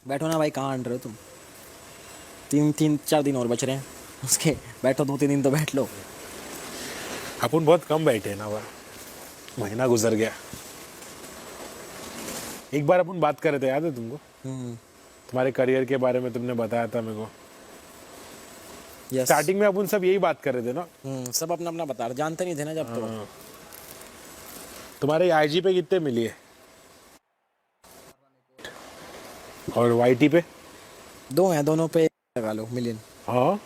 बैठो ना भाई, कहाँ आंट रहे हो तुम? तीन तीन चार दिन और बच रहे हैं उसके, बैठो 2-3 दिन तो बैठ लो। अपन बहुत कम बैठे हैं ना भाई, महीना गुजर गया। एक बार अपन बात कर रहे थे, याद है तुमको? तुम्हारे करियर के बारे में तुमने बताया था मेरे को। यस। स्टार्टिंग में अपन सब यही बात कर रहे थे ना। सब अपना अपना बता रहे, जानते नहीं थे ना जब। तो तुम्हारे आईजी पे कितने मिली है और वाईटी पे? 2 हैं, दोनों पे लगा लो मिलियन। हाँ,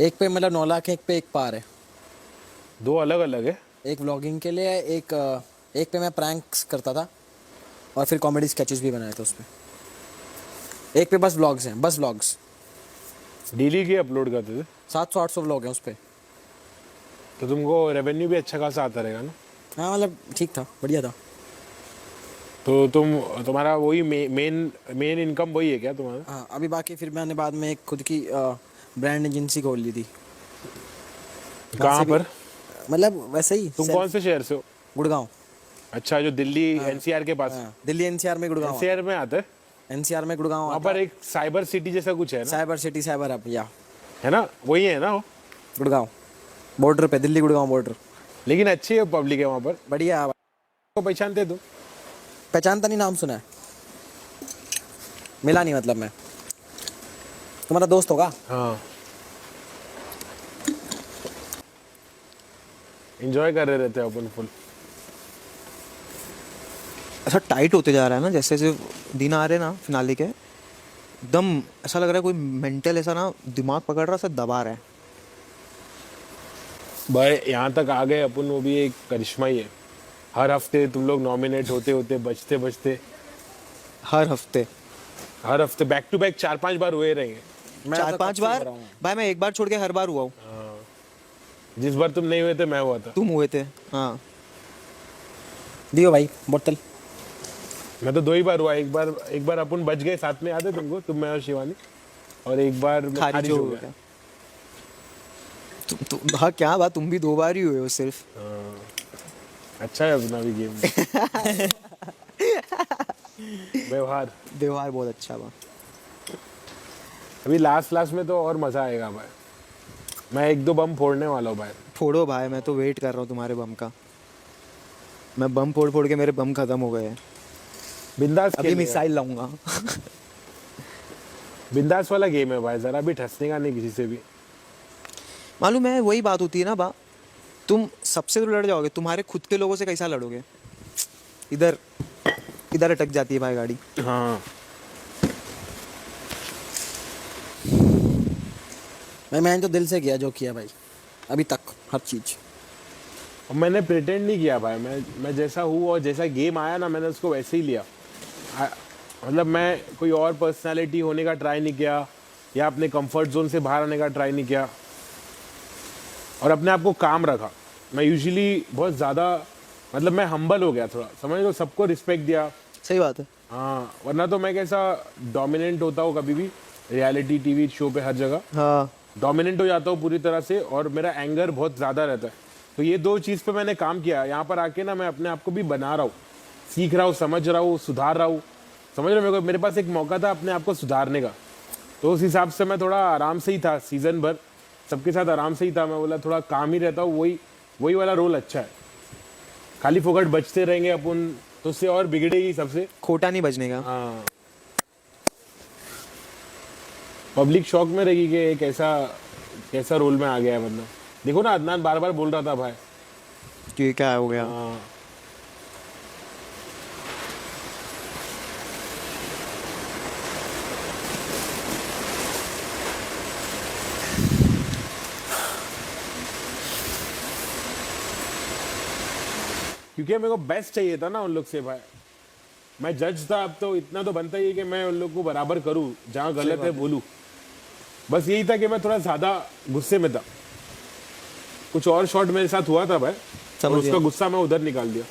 एक पे मतलब 9 लाख है, एक पे 1 पार है। दो अलग अलग है। एक व्लॉगिंग के लिए है, एक पे मैं प्रैंक्स करता था और फिर कॉमेडी स्केचेस भी बनाए थे उस पे। एक पे बस व्लॉग्स हैं, बस व्लॉग्स। डेली के अपलोड करते थे 700-800 व्लॉग हैं उस पे। तो तुमको रेवेन्यू भी अच्छा खासा आता रहेगा ना। हाँ मतलब ठीक था, बढ़िया था। तो तुम्हारा वही मेन इनकम वही है क्या तुम्हारा? हाँ, अभी बाकी फिर मैंने बाद में एक खुद की ब्रांड एजेंसी खोल ली थी। कहाँ पर? मतलब वैसे ही तुम कौन से शहर से हो? गुड़गांव। अच्छा, जो दिल्ली एनसीआर के पास। हाँ, दिल्ली एनसीआर में गुड़गांव। एनसीआर में आता है। एनसीआर में गुड़गांव वहाँ आता पर एक साइबर सिटी जैसा कुछ है ना? साइबर सिटी, साइबर हब, या है ना, वही है ना वो? गुड़गांव बॉर्डर पे, दिल्ली गुड़गांव बॉर्डर। लेकिन अच्छी है पब्लिक है वहाँ पर। बढ़िया। को पहचानते तुम? पहचानता नहीं, नाम सुना है, मिला नहीं। मतलब मैं तुम्हारा दोस्त होगा। हाँ, एंजॉय कर रहे रहते हैं अपन फुल। ऐसा टाइट होते जा रहा है ना, जैसे जैसे दिन आ रहे हैं ना फिनाले के, एकदम ऐसा लग रहा है कोई मेंटल ऐसा ना दिमाग पकड़ रहा, ऐसा दबा रहा है। भाई यहाँ तक आ गए अपन, वो भी एक करिश्मा ही है। हर हफ्ते तुम लोग नॉमिनेट होते होते बचते बचते हर हफ्ते हर हफ्ते बैक टू बैक 4-5 बार हुए रहेंगे। मैं तो 4-5 कब से बार हो रहा हूँ। भाई, मैं एक बार छोड़ के हर बार हुआ हूँ। जिस बार तुम नहीं हुए थे मैं हुआ था। तुम हुए थे, हाँ। दियो भाई बोतल। मैं तो 2 ही बार हुआ। एक बार अपन बच गए साथ में, याद है तुमको? तुम, मैं और शिवानी। और एक बार मैं खारिज हो गया। हाँ, क्या बात, तुम भी 2 बार ही हुए हो सिर्फ। अच्छा है अपना भी गेम। व्यवहार व्यवहार बहुत अच्छा हुआ। अभी लास्ट में तो और मजा आएगा भाई। मैं 1-2 बम फोड़ने वाला हूँ भाई। फोड़ो भाई, मैं तो वेट कर रहा हूँ तुम्हारे बम का। मैं बम फोड़ फोड़ के मेरे बम खत्म हो गए हैं। बिंदास अभी मिसाइल लाऊंगा। बिंदास वाला गेम है भाई, जरा भी ठसने का नहीं किसी से भी। मालूम है, वही बात होती है ना बा, तुम सबसे तो लड़ जाओगे, तुम्हारे खुद के लोगों से कैसा लड़ोगे? इधर इधर अटक जाती है भाई गाड़ी। हाँ, मैंने तो दिल से किया जो किया भाई, अभी तक हर चीज। और मैंने प्रिटेंड नहीं किया भाई। मैं जैसा हूँ और जैसा गेम आया ना, मैंने उसको वैसे ही लिया। मतलब मैं कोई और पर्सनालिटी होने का ट्राई नहीं किया, या अपने कंफर्ट जोन से बाहर आने का ट्राई नहीं किया, और अपने आप को काम रखा। मैं यूजुअली बहुत ज़्यादा, मतलब मैं हम्बल हो गया थोड़ा, समझ लो, सबको रिस्पेक्ट दिया। सही बात है। हाँ, वरना तो मैं कैसा डोमिनेंट होता हूँ कभी भी, रियलिटी टीवी शो पे हर जगह हाँ, डोमिनेंट हो जाता हूँ पूरी तरह से, और मेरा एंगर बहुत ज़्यादा रहता है। तो ये 2 चीज़ पे मैंने काम किया। यहाँ पर आके ना मैं अपने आप को भी बना रहा हूँ, सीख रहा हूँ, समझ रहा हूँ, सुधार रहा हूँ। समझ रहे हो? मेरे पास एक मौका था अपने आप को सुधारने का, तो उस हिसाब से मैं थोड़ा आराम से ही था सीजन भर, सबके साथ आराम से ही था। मैं बोला थोड़ा काम ही रहता हूँ, वही वाला रोल अच्छा है। खाली फोकट बचते रहेंगे अपन तो उससे और बिगड़ेगी सबसे। खोटा नहीं बजने का। हाँ, पब्लिक शॉक में रहेगी कि एक कैसा रोल में आ गया है। मतलब देखो ना, अदनान बार बार बोल रहा था भाई। कि ये क्या हो गया। हाँ, क्योंकि मेरे को बेस्ट चाहिए था ना उन लोग से भाई। मैं जज था, अब तो इतना तो बनता ही है कि मैं उन लोग को बराबर करूं, जहां गलत है बोलूं। बस यही था कि मैं थोड़ा ज्यादा गुस्से में था। कुछ और शॉट मेरे साथ हुआ था भाई, और उसका गुस्सा मैं उधर निकाल दिया।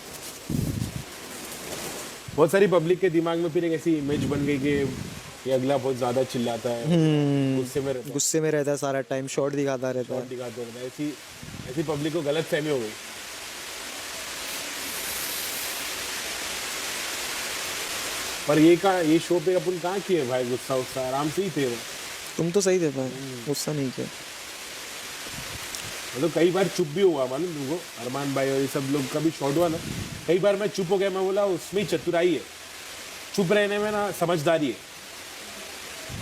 बहुत सारी पब्लिक के दिमाग में फिर एक ऐसी इमेज बन गई कि ये अगला बहुत ज्यादा चिल्लाता है, गुस्से में रहता है सारा टाइम, शॉट दिखाता रहता है। दिखाते रहता है। ऐसी पब्लिक को गलत फहमी हो गई। पर ये शो पे अपन कहाँ किए भाई, गुस्सा उस्सा आराम से ही थे वो। तुम तो सही थे भाई, गुस्सा नहीं किया। मतलब कई बार चुप भी हुआ मालूम तुमको, अरमान भाई और ये सब लोग का भी शॉट हुआ ना, कई बार मैं चुप हो गया, मैं बोला उसमें ही चतुराई है, चुप रहने में ना समझदारी है।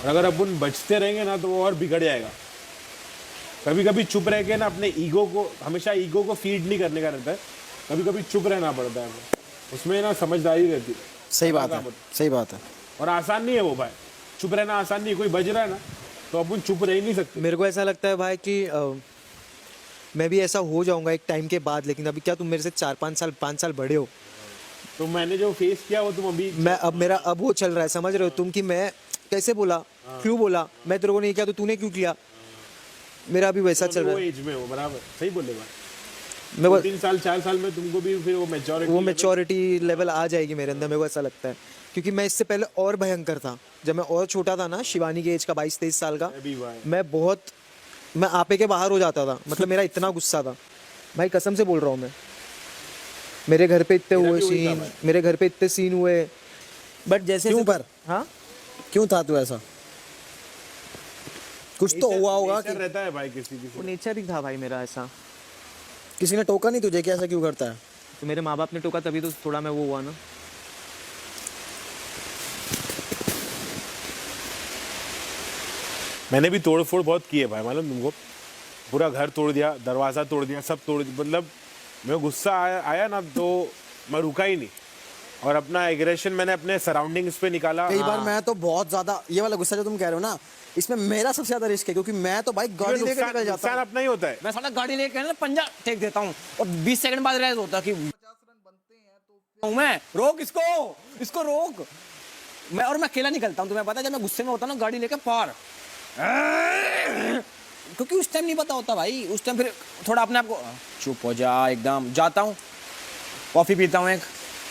और अगर अपन बचते रहेंगे ना तो वो और बिगड़ जाएगा। कभी कभी चुप रह के ना अपने ईगो को, हमेशा ईगो को फीड नहीं करने का रहता है, कभी कभी चुप रहना पड़ता है, उसमें ना समझदारी रहती है। सही बात है, सही बात है। और आसान नहीं है वो भाई, चुप रहना आसान नहीं है। कोई बज रहा है ना तो अपन चुप रह ही नहीं सकते। मेरे को ऐसा लगता है भाई कि मैं भी ऐसा हो जाऊंगा एक टाइम के बाद, लेकिन अभी क्या तुम मेरे से 5 साल बड़े हो। तो मैंने जो फेस किया वो तुम अभी, मैं अब मेरा अब वो चल रहा है, समझ रहे हो तुम कि मैं कैसे बोला, क्यों बोला, मैं तेरे को नहीं किया तो तूने क्यों किया, मेरा अभी वैसा चल रहा वो है। एज में हो, बराबर सही बोले भाई। मैं 3 साल 4 साल में तुमको भी फिर वो मैच्योरिटी लेवल आ जाएगी मेरे अंदर, मेरे को ऐसा लगता है। क्योंकि मैं इससे पहले और भयंकर था, जब मैं और छोटा था ना, शिवानी के एज का 22-23 साल का, मैं आपे के बाहर हो जाता था। मतलब मेरा इतना गुस्सा था भाई, कसम से बोल रहा हूँ मैं। मेरे घर पे इतने सीन हुए, बट जैसे क्यों पर? हाँ, क्यों था तू ऐसा? कुछ तो हुआ होगा कि रहता है भाई, किसी वो नेचर ही था भाई मेरा ऐसा। किसी ने टोका नहीं तुझे कि ऐसा क्यों करता है? तो मेरे माँ बाप ने टोका तभी तो थोड़ा मैं वो हुआ ना। मैंने भी तोड़ फोड़ बहुत की है भाई, मालूम तुमको, पूरा घर तोड़ दिया, दरवाज़ा तोड़ दिया, सब तोड़ दिया। मतलब मेरे गुस्सा आया ना तो मैं रुका ही नहीं, और अपना एग्रेशन मैंने अपने सराउंडिंग्स पे निकाला। कई बार मैं तो बहुत ज्यादा, ये वाला गुस्सा जो तुम कह रहे हो ना, इसमें मेरा सबसे ज्यादा रिस्क है, क्योंकि मैं तो भाई गाड़ी लेकर निकल जाता नुकसान हूँ। अपना ही होता है। मैं साला गाड़ी लेके ना पंजा फेंक देता हूँ और 20 सेकंड बाद रेज होता कि 50 रन बनते हैं तो मैं रोक इसको रोक। मैं अकेला निकलता हूँ, तुम्हें पता है, जब मैं गुस्से में होता हूँ ना गाड़ी लेके पार, क्योंकि उस टाइम नहीं पता होता भाई, उस टाइम फिर थोड़ा अपने आप को चुप हो जा, एकदम जाता हूँ, कॉफी पीता हूँ एक,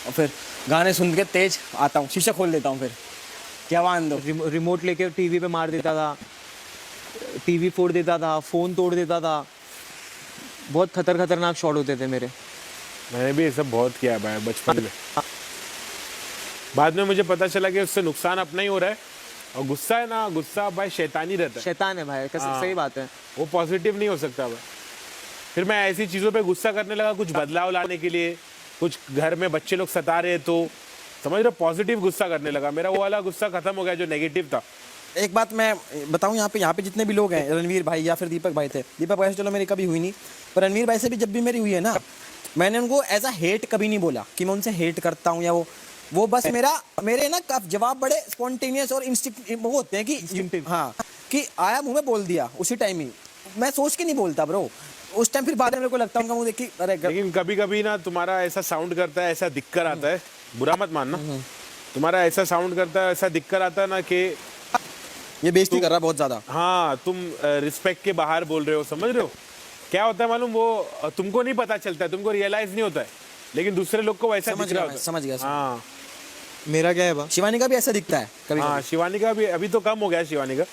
और फिर गाने सुन के तेज आता हूँ, शीशा खोल देता हूँ, फिर क्या वान दो, रिमोट लेके टीवी पे मार देता था, टीवी फोड़ देता था, फोन तोड़ देता था। बहुत खतरनाक शॉट होते थे मेरे। मैंने भी ये सब बहुत किया है भाई बचपन में। बाद में मुझे पता चला कि उससे नुकसान अपना ही हो रहा है, और गुस्सा है ना, गुस्सा भाई शैतानी रहता है, शैतान है भाई, सही बात है। वो पॉजिटिव नहीं हो सकता भाई। फिर मैं ऐसी चीज़ों पे गुस्सा करने लगा, कुछ बदलाव लाने के लिए, कुछ घर में बच्चे लोग सता रहे तो समझ रहे, पॉजिटिव गुस्सा करने लगा। मेरा वो वाला गुस्सा खत्म हो गया जो नेगेटिव था। एक बात मैं बताऊं, यहाँ पे जितने भी लोग हैं, रणवीर भाई या फिर दीपक भाई थे, दीपक भाई से चलो मेरी कभी हुई नहीं, पर रणवीर भाई से भी जब भी मेरी हुई है ना, मैंने उनको एज अ हेट कभी नहीं बोला कि मैं उनसे हेट करता हूँ या वो बस मेरे ना जवाब बड़े स्पॉन्टेनियस और इंस्टिंक्ट वो होते हैं कि हाँ, कि आया मुंह में बोल दिया उसी टाइम ही, मैं सोच के नहीं बोलता ब्रो। उस टाइम फिर बाद में मेरे को लगता है मुझे कि अरे, लेकिन कभी कभी ना तुम्हारा ऐसा साउंड करता है, ऐसा दिक्कत आता है, बुरा मत मानना, तुम्हारा ऐसा साउंड करता है, ऐसा दिक्कत आता है ना कि ये बेइज्जती कर रहा है बहुत ज्यादा। हाँ, तुम रिस्पेक्ट के बाहर बोल रहे हो, समझ रहे हो क्या होता है मालूम, वो तुमको नहीं पता चलता है, तुमको रियलाइज नहीं होता है, लेकिन दूसरे लोग को वैसा दिख रहा होता है। समझ गया। हाँ, मेरा क्या है बा? शिवानी का भी ऐसा दिखता है कभी। हाँ, शिवानी का भी अभी तो कम हो गया शिवानी का,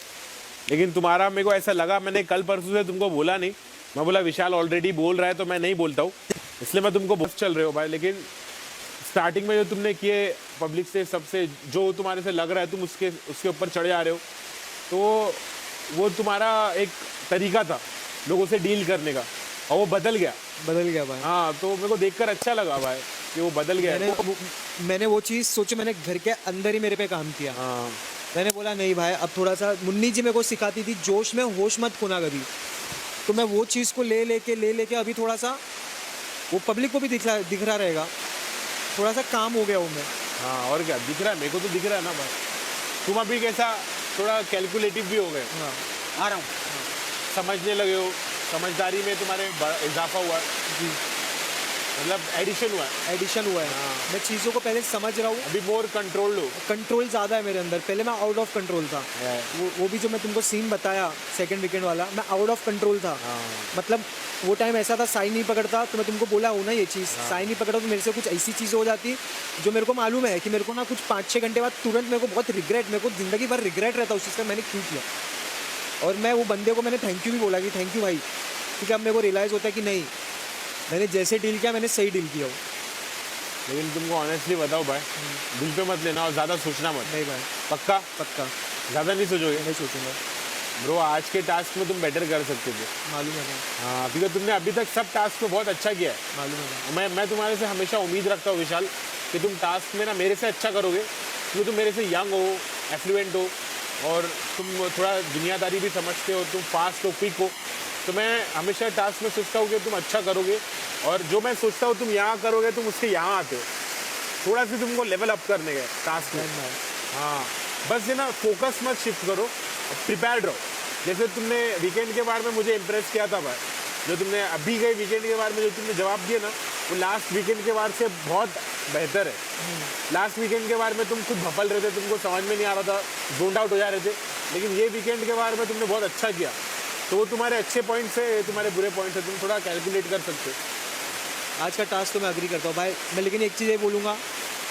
लेकिन तुम्हारा मेरे को ऐसा लगा, मैंने कल परसों से तुमको बोला नहीं, मैं बोला विशाल ऑलरेडी बोल रहा है तो मैं नहीं बोलता हूँ, इसलिए मैं तुमको बहुत चल रहे हो भाई। लेकिन स्टार्टिंग में जो तुमने किए पब्लिक से, सबसे जो तुम्हारे से लग रहा है तुम उसके ऊपर चढ़े आ रहे हो, तो वो तुम्हारा एक तरीका था लोगों से डील करने का, और वो बदल गया भाई। हाँ, तो मेरे को देखकर अच्छा लगा भाई कि वो बदल गया। मैंने वो चीज़ सोची, मैंने घर के अंदर ही मेरे पे काम किया। हाँ, मैंने बोला नहीं भाई, अब थोड़ा सा, मुन्नी जी मेरे को सिखाती थी, जोश में होश मत खोना कभी, तो मैं वो चीज़ को ले लेके अभी थोड़ा सा वो पब्लिक को भी दिख रहा रहेगा, थोड़ा सा काम हो गया हूँ मैं। हाँ, और क्या दिख रहा है, मेरे को तो दिख रहा है ना भाई। तुम अभी कैसा थोड़ा कैलकुलेटिव भी हो गए। हाँ, आ रहा हूँ। समझने लगे हो, समझदारी में तुम्हारे इजाफा हुआ है जी, मतलब एडिशन हुआ है। हाँ। मैं चीज़ों को पहले समझ रहा हूँ, अभी मोर कंट्रोल्ड हो। कंट्रोल ज़्यादा है मेरे अंदर, पहले मैं आउट ऑफ कंट्रोल था। वो भी जो मैं तुमको सीन बताया सेकंड वीकेंड वाला, मैं आउट ऑफ कंट्रोल था। मतलब वो टाइम ऐसा था, साई नहीं पकड़ता, तो मैं तुमको बोला हूँ ना ये चीज़, साई नहीं पकड़ा तो मेरे से कुछ ऐसी चीज़ें हो जाती जो मेरे को मालूम है कि मेरे को ना कुछ 5-6 घंटे बाद तुरंत मेरे को बहुत रिग्रेट, मेरे को ज़िंदगी भर रिग्रेट रहता उस चीज़ का मैंने क्यों किया। और मैं वो बंदे को मैंने थैंक यू भी बोला कि थैंक यू भाई, क्योंकि अब मेरे को रियलाइज़ होता है कि नहीं, मैंने जैसे डील किया मैंने सही डील किया हो। लेकिन तुमको ऑनेस्टली बताओ भाई, दिल पे मत लेना और ज़्यादा सोचना मत। नहीं भाई, पक्का? पक्का ज़्यादा नहीं सोचोगे? नहीं सोचूंगा। ब्रो आज के टास्क में तुम बेटर कर सकते थे। मालूम है भाई, हाँ, क्योंकि तुमने अभी तक सब टास्क में बहुत अच्छा किया है। मालूम है भाई। मैं तुम्हारे से हमेशा उम्मीद रखता हूँ विशाल, कि तुम टास्क में ना मेरे से अच्छा करोगे, क्योंकि तुम मेरे से यंग हो, एफ्लुएंट हो, और तुम थोड़ा दुनियादारी भी समझते हो, तुम फास्ट हो, क्विक हो। तो मैं हमेशा टास्क में सोचता हूँ कि तुम अच्छा करोगे, और जो मैं सोचता हूँ तुम यहाँ करोगे, तुम उसके यहाँ आते हो। थोड़ा सा तुमको लेवल अप करने का टास्क में। हाँ, बस ये ना फोकस मत शिफ्ट करो, प्रिपेयर्ड रहो। जैसे तुमने वीकेंड के बारे में मुझे इम्प्रेस किया था भाई, जो तुमने अभी गए वीकेंड के बारे में जो तुमने जवाब दिए ना, वो लास्ट वीकेंड के बारे से बहुत बेहतर है। लास्ट वीकेंड के बारे में तुम खुद भपल रहे थे, तुमको समझ में नहीं आ रहा था, जोन्ड आउट हो जा रहे थे, लेकिन ये वीकेंड के बारे में तुमने बहुत अच्छा किया। तो वो तुम्हारे अच्छे पॉइंट्स है, तुम्हारे बुरे पॉइंट्स है, तुम थोड़ा कैलकुलेट कर सकते हो। आज का टास्क तो मैं अग्री करता हूँ भाई। मैं लेकिन एक चीज़ ये बोलूँगा,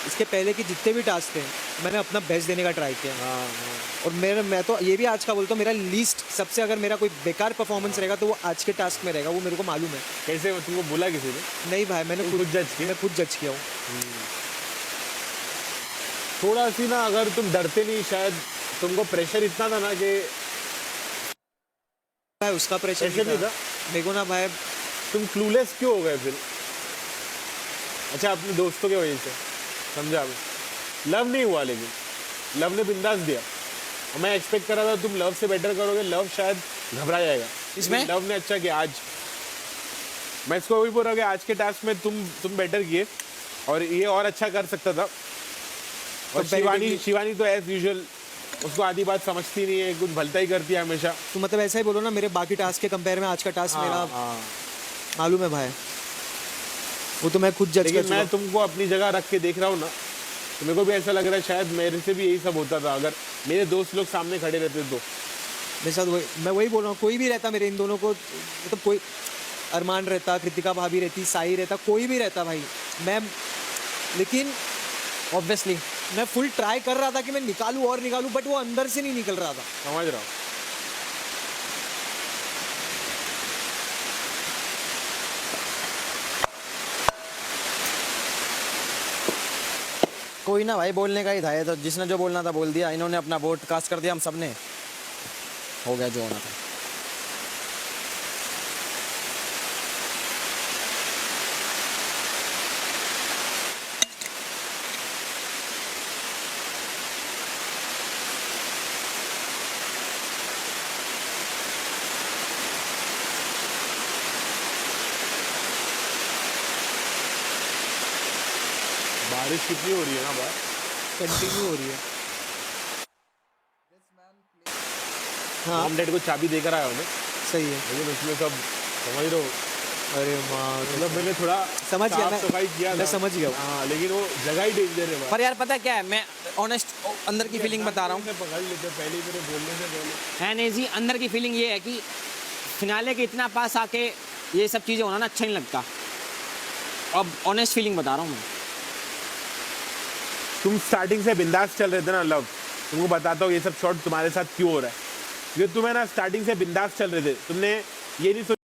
इसके पहले की जितने भी टास्क थे मैंने अपना बेस्ट देने का ट्राई किया। और मैं तो ये भी आज का बोलता हूँ, मेरा लीस्ट सबसे, अगर मेरा कोई बेकार परफॉर्मेंस रहेगा तो वो आज के टास्क में रहेगा, वो मेरे को मालूम है। कैसे तुमको बोला किसी ने? नहीं भाई, मैंने खुद जज किया? मैं खुद जज किया हूँ। थोड़ा सी ना, अगर तुम डरते नहीं, शायद तुमको प्रेशर इतना था ना कि भाई उसका प्रेशर ऐसे नहीं था। मेरे को ना भाई, तुम क्लूलेस क्यों हो गए फिर? अच्छा, अपने दोस्तों की वजह से, समझा? लव नहीं हुआ, लेकिन लव ने बिंदास दिया। और मैं एक्सपेक्ट कर रहा था तुम लव से बेटर करोगे, लव शायद घबरा जाएगा। इसमें? लव ने अच्छा किया आज। मैं इसको वही बोल रहा हूँ कि आज के टास्क में तुम बेटर किए, और ये और अच्छा कर सकता था। और शिवानी तो एज यूजुअल, उसको आधी बात समझती नहीं है, कुछ भलता ही करती है हमेशा। तो मतलब ऐसा ही बोलो ना, मेरे बाकी टास्क के कंपेयर में आज का टास्क मेरा मालूम है भाई, वो तो मैं खुद जज कर लेकिन चुका मैं हूँ। तुमको अपनी जगह रख के देख रहा हूँ ना, तो मेरे को भी ऐसा लग रहा है शायद मेरे से भी यही सब होता था, अगर मेरे दोस्त लोग सामने खड़े रहते तो। मेरे साथ मैं वही बोल रहा हूँ, कोई भी रहता मेरे इन दोनों को, मतलब कोई अरमान रहता, कृतिका भाभी रहती, साई रहता, कोई भी रहता भाई, मैं, लेकिन ऑब्वियसली मैं फुल ट्राई कर रहा था कि मैं निकालूं और निकालूं, बट वो अंदर से नहीं निकल रहा था। समझ रहा हूँ। कोई ना भाई, बोलने का ही था ये तो, जिसने जो बोलना था बोल दिया, इन्होंने अपना वोट कास्ट कर दिया, हम सब ने, हो गया जो होना था। बारिश कितनी हो रही है ना भाई, कंटिन्यू हो रही है। हाँ मॉम डैड को चाबी देकर आया हूँ मैं, सही है। लेकिन उसमें सब, समझ रहे हो, अरे माँ, मतलब मैंने थोड़ा समझ गया, साफ सफाई किया मैं था। समझ गया हूँ। हाँ, लेकिन वो जगह ही डेंजर है भाई। पर यार पता क्या है, मैं ऑनेस्ट अंदर की फीलिंग बता रहा हूँ। से पकड़ लेते पहले ही मेरे बोलने से पहले। है नहीं जी, अंदर की फीलिंग ये है कि फिनाले के इतना पास आके ये सब चीज़ें होना ना अच्छा नहीं लगता। अब ऑनेस्ट फीलिंग बता रहा हूँ मैं। तुम स्टार्टिंग से बिंदास चल रहे थे ना लव, तुमको बताता हूँ ये सब शॉट तुम्हारे साथ क्यों हो रहा है, क्योंकि तुम है ना स्टार्टिंग से बिंदास चल रहे थे, तुमने ये नहीं